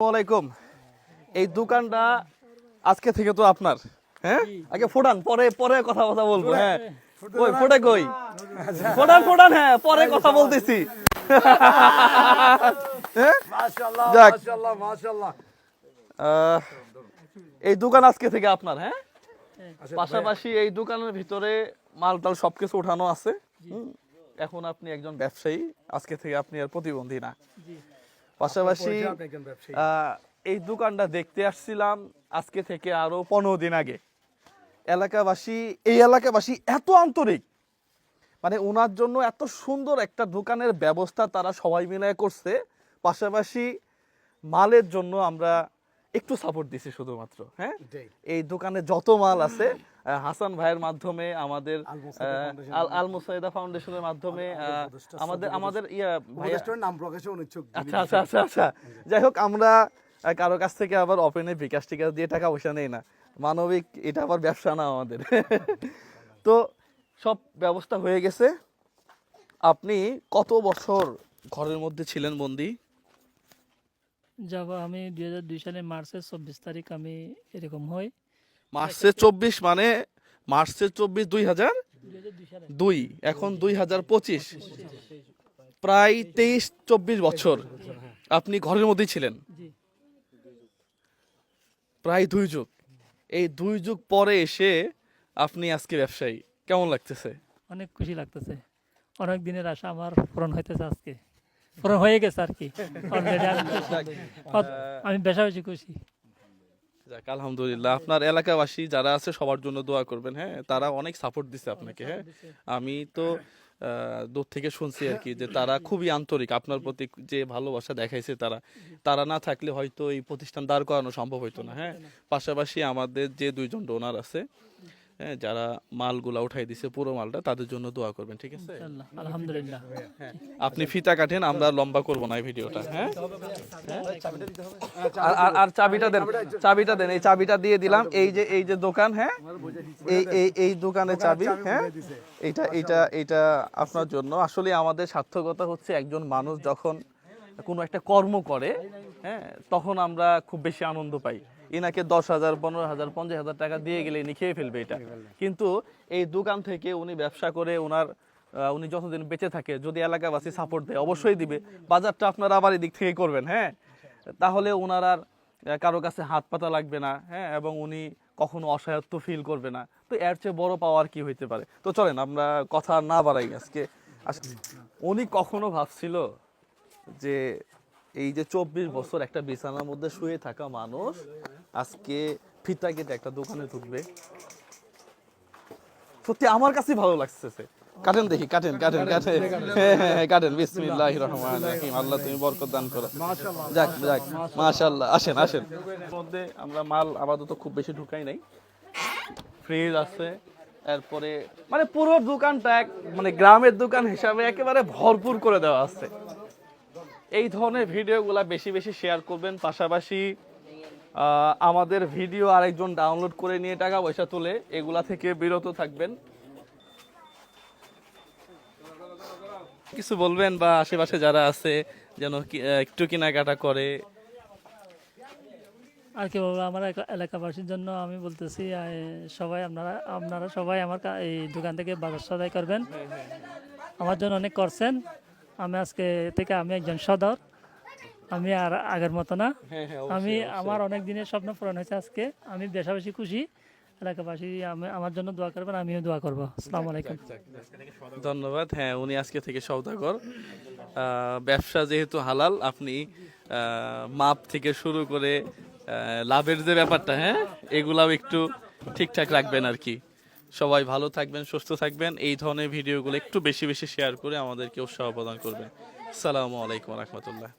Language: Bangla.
ওয়ালাইকুম। এই দোকানটা আজকে থেকে তো আপনার, হ্যাঁ? আগে ফোটান, পরে পরে কথা বলবো। হ্যাঁ, ওই ফোটা কই? ফোটান, হ্যাঁ, পরে কথা বলতেছি। মাশাআল্লাহ, যাক। মাশাআল্লাহ, মাশাআল্লাহ। এই দোকান আজকে থেকে আপনার, হ্যাঁ? পাশাপাশি এই দোকানের ভিতরে মালটাল সবকিছু উঠানো আছে। এখন আপনি একজন ব্যবসায়ী, আজকে থেকে আপনি আর প্রতিবন্ধী না। পাশাপাশি এই দোকানটা দেখতে আসছিলাম আজকে থেকে আরো 15 দিন আগে। এই এলাকাবাসী এত আন্তরিক, মানে ওনার জন্য এত সুন্দর একটা দোকানের ব্যবস্থা তারা সবাই মিলে করছে। পাশাপাশি মালের জন্য আমরা একটু সাপোর্ট দিছি শুধুমাত্র, হ্যাঁ? এই দোকানে যত মাল আছে হাসান ভাইয়ের মাধ্যমে, আমাদের আল মুসাইদা ফাউন্ডেশনের মাধ্যমে, আমাদের নাম প্রকাশে অনিচ্ছুক। আচ্ছা, যাই হোক, আমরা কারো কাছ থেকে আবার ওপেনে বিকাশ টিকাশ দিয়ে টাকা পয়সা নেই না, মানবিক, এটা আবার ব্যবসা না আমাদের। তো সব ব্যবস্থা হয়ে গেছে। আপনি কত বছর ঘরের মধ্যে ছিলেন বন্দি? যাব আমি 2002 সালে মার্চের 24 তারিখ আমি এরকম হই। মার্চের 24, মানে মার্চের 24 2002, এখন 2025, প্রায় 23-24 বছর আপনি ঘরের মধ্যেই ছিলেন। প্রায় 2 যুগ। এই 2 যুগ পরে এসে আপনি আজকে ব্যবসায়ী, কেমন লাগতেছে? অনেক খুশি লাগতেছে। অনেক দিনের আশা আমার পূরণ হইতেছে, আজকে পূরণ হয়ে গেছে আর কি। অলরেডি আমি বেশি খুশি। যাক, আলহামদুলিল্লাহ। আপনার এলাকাবাসী যারা আছে সবার জন্য দোয়া করবেন, হ্যাঁ? তারা অনেক সাপোর্ট দিছে আপনাকে, হ্যাঁ? আমি তো দূর থেকে শুনছি আর কি, যে তারা খুবই আন্তরিক, আপনার প্রতি যে ভালোবাসা দেখাইছে, তারা না থাকলে হয়তো এই প্রতিষ্ঠান দাঁড় করানো সম্ভব হইতো না, হ্যাঁ? পাশাপাশি আমাদের যে 2 জন ডোনার আছে, হ্যাঁ, যারা মালগুলা উঠাই দিছে, পুরো মালটা, তাদের জন্য দোয়া করবেন, ঠিক আছে? আলহামদুলিল্লাহ। হ্যাঁ, আপনি ফিতা কাটেন, আমরা লম্বা করব না এই ভিডিওটা, হ্যাঁ? আর চাবিটা দেন, এই চাবিটা দিয়ে দিলাম। এই যে দোকান, হ্যাঁ, এই দোকানের চাবি, হ্যাঁ, এইটা আপনার জন্য। আসলে আমাদের সার্থকতা হচ্ছে একজন মানুষ যখন কোনো একটা কর্ম করে, হ্যাঁ, তখন আমরা খুব বেশি আনন্দ পাই। ইনাকে 10,000, 15,000, 50,000 টাকা দিয়ে গেলে ইনি খেয়ে ফেলবে এটা, কিন্তু এই দোকান থেকে উনি ব্যবসা করে উনি যতদিন বেঁচে থাকে, যদি এলাকাবাসী সাপোর্ট দেয়, অবশ্যই দিবে। বাজারটা আপনারা আবার এদিক থেকে করবেন, হ্যাঁ? তাহলে ওনার আর কারো কাছে হাত পাতা লাগবে না, হ্যাঁ, এবং উনি কখনো অসহায়ত্ব ফিল করবে না। তো এর চেয়ে বড় পাওয়ার কি হইতে পারে? তো চলেন আমরা কথা না বাড়াই আজকে। উনি কখনো ভাবছিল যে এই যে 24 বছর একটা বিছানার মধ্যে শুয়ে থাকা মানুষ আজকে ফিতা কেটে একটা দোকানে ঢুকবে? সত্যি আমার কাছে ভালো লাগতেছে। কাটেন দেখি, কাটেন। হ্যাঁ, কাটেন। বিসমিল্লাহির রহমানির রহিম। আল্লাহ তুমি বরকত দান করো। যাক, মাশাআল্লাহ। আসেন। মধ্যে আমরা মাল আপাতত খুব বেশি ঢুকাই নাই। ফ্রিজ আছে, এরপরে মানে পুরো দোকানটা মানে গ্রামের দোকান হিসাবে একেবারে ভরপুর করে দেওয়া আছে। এই ধরনের ভিডিওগুলা বেশি শেয়ার করবেন। পাশাপাশি আমাদের ভিডিও আরেকজন ডাউনলোড করে নিয়ে টাকা পয়সা তুলে এগুলা থেকে বিরত থাকবেন। কিছু বলবেন, বা আশেপাশে যারা আছে যেন একটু কেনাকাটা করে? আর কি বলবো, আমার এলাকাবাসীর জন্য আমি বলতেছি, সবাই আপনারা সবাই আমার এই দোকান থেকে বাজার সদাই করবেন। আমার জন্য অনেক করছেন। আমি আজকে থেকে আমি একজন সদর, আমি আর আগের মতো না। আমার অনেক দিনের স্বপ্ন পূরণ হয়েছে আজকে। আমি বেশি খুশি। এলাকাবাসী আমার জন্য দোয়া করবেন, আমিও দোয়া করবো। আসসালামু আলাইকুম। ধন্যবাদ। হ্যাঁ, উনি আজকে থেকে সওদাগর। ব্যবসা যেহেতু হালাল, আপনি মাপ থেকে শুরু করে লাভের যে ব্যাপারটা, হ্যাঁ, এগুলাও একটু ঠিকঠাক রাখবেন আর কি। সবাই ভালো থাকবেন, সুস্থ থাকবেন। এই ধরনের ভিডিওগুলো একটু বেশি শেয়ার করে আমাদেরকে উৎসাহ প্রদান করবেন। আসসালামু আলাইকুম ওয়া রাহমাতুল্লাহ।